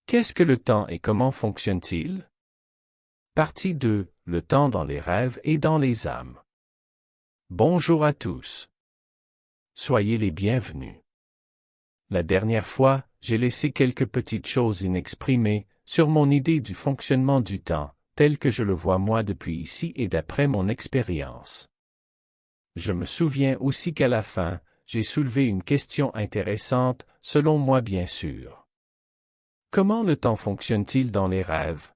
Qu'est-ce que le temps et comment fonctionne-t-il? Partie 2. Le temps dans les rêves et dans les âmes. Bonjour à tous. Soyez les bienvenus. La dernière fois, j'ai laissé quelques petites choses inexprimées sur mon idée du fonctionnement du temps, tel que je le vois moi depuis ici et d'après mon expérience. Je me souviens aussi qu'à la fin, j'ai soulevé une question intéressante, selon moi bien sûr. Comment le temps fonctionne-t-il dans les rêves?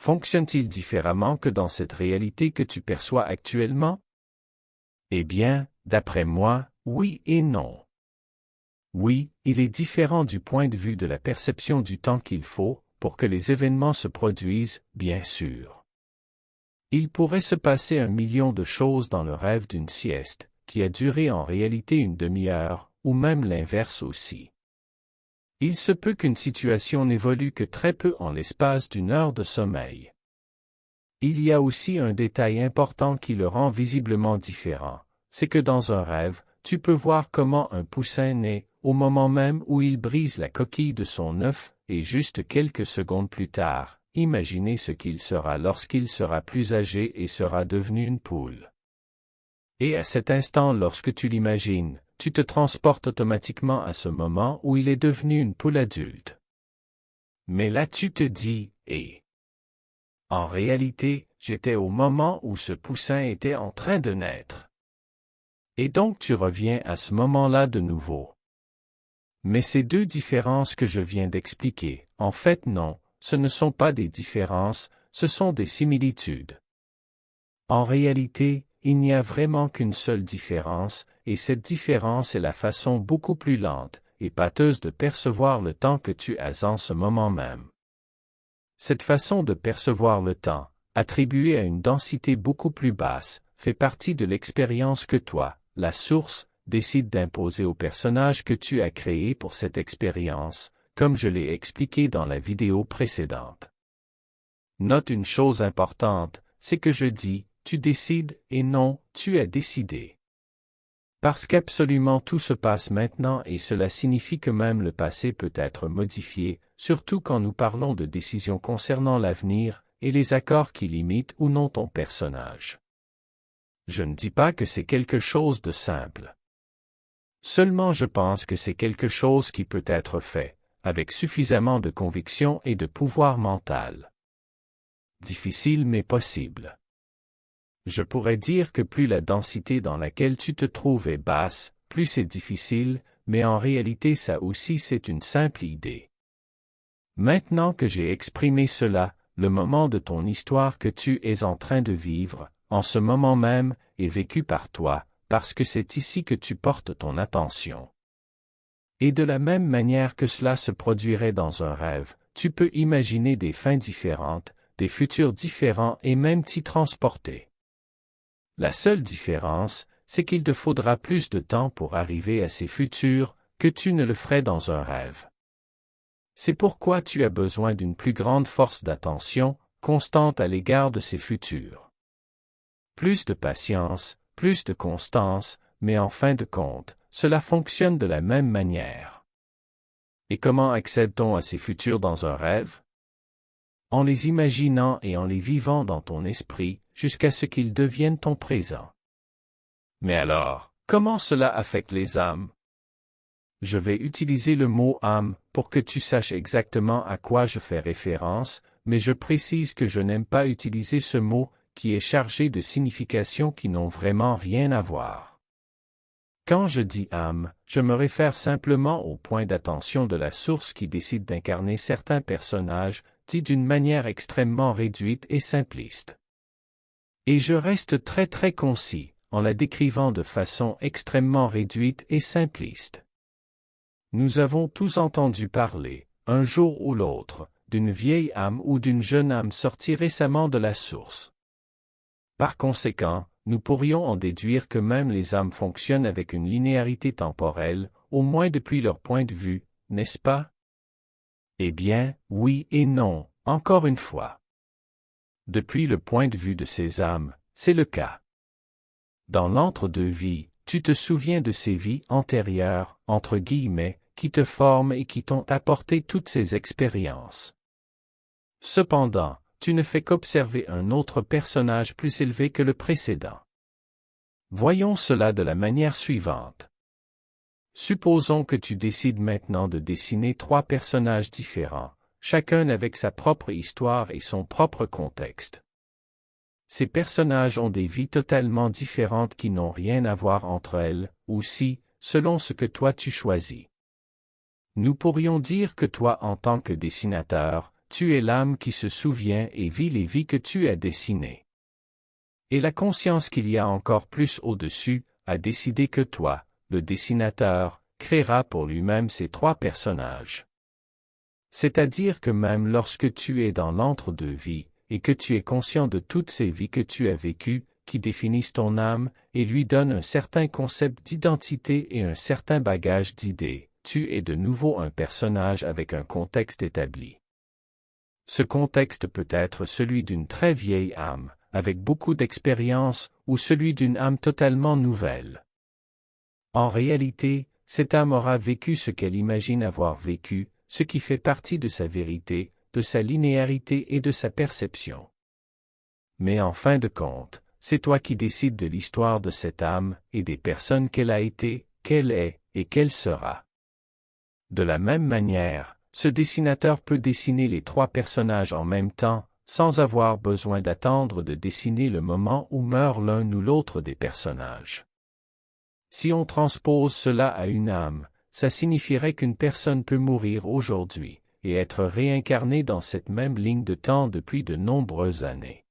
Fonctionne-t-il différemment que dans cette réalité que tu perçois actuellement? Eh bien, d'après moi, oui et non. Oui, il est différent du point de vue de la perception du temps qu'il faut pour que les événements se produisent, bien sûr. Il pourrait se passer 1 million de choses dans le rêve d'une sieste, qui a duré en réalité une demi-heure, ou même l'inverse aussi. Il se peut qu'une situation n'évolue que très peu en l'espace d'une heure de sommeil. Il y a aussi un détail important qui le rend visiblement différent, c'est que dans un rêve, tu peux voir comment un poussin naît, au moment même où il brise la coquille de son œuf, et juste quelques secondes plus tard, imaginez ce qu'il sera lorsqu'il sera plus âgé et sera devenu une poule. Et à cet instant lorsque tu l'imagines, tu te transportes automatiquement à ce moment où il est devenu une poule adulte. Mais là tu te dis, en réalité, j'étais au moment où ce poussin était en train de naître. Et donc tu reviens à ce moment-là de nouveau. Mais ces deux différences que je viens d'expliquer, en fait non, ce ne sont pas des différences, ce sont des similitudes. En réalité, il n'y a vraiment qu'une seule différence, et cette différence est la façon beaucoup plus lente et pâteuse de percevoir le temps que tu as en ce moment même. Cette façon de percevoir le temps, attribuée à une densité beaucoup plus basse, fait partie de l'expérience que toi, la source, décide d'imposer au personnage que tu as créé pour cette expérience, comme je l'ai expliqué dans la vidéo précédente. Note une chose importante, c'est que je dis « tu décides » et non « tu as décidé ». Parce qu'absolument tout se passe maintenant et cela signifie que même le passé peut être modifié, surtout quand nous parlons de décisions concernant l'avenir et les accords qui limitent ou non ton personnage. Je ne dis pas que c'est quelque chose de simple. Seulement je pense que c'est quelque chose qui peut être fait, avec suffisamment de conviction et de pouvoir mental. Difficile mais possible. Je pourrais dire que plus la densité dans laquelle tu te trouves est basse, plus c'est difficile, mais en réalité ça aussi c'est une simple idée. Maintenant que j'ai exprimé cela, le moment de ton histoire que tu es en train de vivre, en ce moment même, est vécu par toi, parce que c'est ici que tu portes ton attention. Et de la même manière que cela se produirait dans un rêve, tu peux imaginer des fins différentes, des futurs différents et même t'y transporter. La seule différence, c'est qu'il te faudra plus de temps pour arriver à ces futurs que tu ne le ferais dans un rêve. C'est pourquoi tu as besoin d'une plus grande force d'attention, constante à l'égard de ces futurs. Plus de patience, plus de constance, mais en fin de compte, cela fonctionne de la même manière. Et comment accède-t-on à ces futurs dans un rêve? En les imaginant et en les vivant dans ton esprit, jusqu'à ce qu'ils deviennent ton présent. Mais alors, comment cela affecte les âmes? Je vais utiliser le mot âme pour que tu saches exactement à quoi je fais référence, mais je précise que je n'aime pas utiliser ce mot qui est chargé de significations qui n'ont vraiment rien à voir. Quand je dis âme, je me réfère simplement au point d'attention de la source qui décide d'incarner certains personnages, dit d'une manière extrêmement réduite et simpliste. Et je reste très concis, en la décrivant de façon extrêmement réduite et simpliste. Nous avons tous entendu parler, un jour ou l'autre, d'une vieille âme ou d'une jeune âme sortie récemment de la source. Par conséquent, nous pourrions en déduire que même les âmes fonctionnent avec une linéarité temporelle, au moins depuis leur point de vue, n'est-ce pas? Eh bien, oui et non, encore une fois. Depuis le point de vue de ces âmes, c'est le cas. Dans l'entre-deux vies, tu te souviens de ces vies antérieures, entre guillemets, qui te forment et qui t'ont apporté toutes ces expériences. Cependant, tu ne fais qu'observer un autre personnage plus élevé que le précédent. Voyons cela de la manière suivante. Supposons que tu décides maintenant de dessiner 3 personnages différents, chacun avec sa propre histoire et son propre contexte. Ces personnages ont des vies totalement différentes qui n'ont rien à voir entre elles, aussi, selon ce que toi tu choisis. Nous pourrions dire que toi en tant que dessinateur, tu es l'âme qui se souvient et vit les vies que tu as dessinées. Et la conscience qu'il y a encore plus au-dessus, a décidé que toi, le dessinateur, créera pour lui-même ces 3 personnages. C'est-à-dire que même lorsque tu es dans l'entre-deux-vies, et que tu es conscient de toutes ces vies que tu as vécues, qui définissent ton âme, et lui donnent un certain concept d'identité et un certain bagage d'idées, tu es de nouveau un personnage avec un contexte établi. Ce contexte peut être celui d'une très vieille âme, avec beaucoup d'expérience, ou celui d'une âme totalement nouvelle. En réalité, cette âme aura vécu ce qu'elle imagine avoir vécu, ce qui fait partie de sa vérité, de sa linéarité et de sa perception. Mais en fin de compte, c'est toi qui décides de l'histoire de cette âme et des personnes qu'elle a été, qu'elle est et qu'elle sera. De la même manière, ce dessinateur peut dessiner les 3 personnages en même temps, sans avoir besoin d'attendre de dessiner le moment où meurt l'un ou l'autre des personnages. Si on transpose cela à une âme, ça signifierait qu'une personne peut mourir aujourd'hui, et être réincarnée dans cette même ligne de temps depuis de nombreuses années.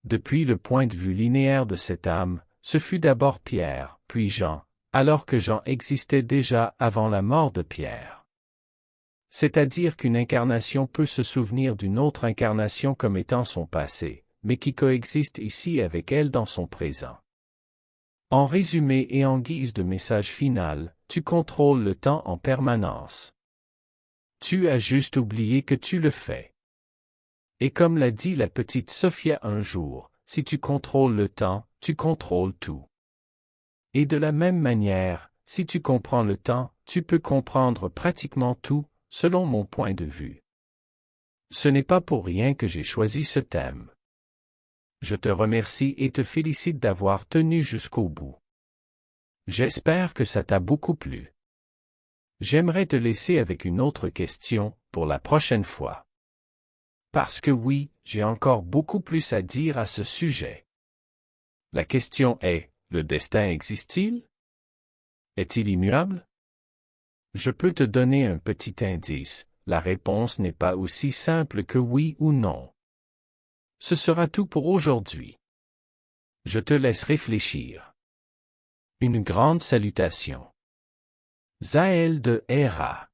Depuis le point de vue linéaire de cette âme, ce fut d'abord Pierre, puis Jean, alors que Jean existait déjà avant la mort de Pierre. C'est-à-dire qu'une incarnation peut se souvenir d'une autre incarnation comme étant son passé, mais qui coexiste ici avec elle dans son présent. En résumé et en guise de message final, tu contrôles le temps en permanence. Tu as juste oublié que tu le fais. Et comme l'a dit la petite Sophia un jour, si tu contrôles le temps, tu contrôles tout. Et de la même manière, si tu comprends le temps, tu peux comprendre pratiquement tout, selon mon point de vue. Ce n'est pas pour rien que j'ai choisi ce thème. Je te remercie et te félicite d'avoir tenu jusqu'au bout. J'espère que ça t'a beaucoup plu. J'aimerais te laisser avec une autre question, pour la prochaine fois. Parce que oui, j'ai encore beaucoup plus à dire à ce sujet. La question est, le destin existe-t-il? Est-il immuable? Je peux te donner un petit indice, la réponse n'est pas aussi simple que oui ou non. Ce sera tout pour aujourd'hui. Je te laisse réfléchir. Une grande salutation. Zaël de Héra.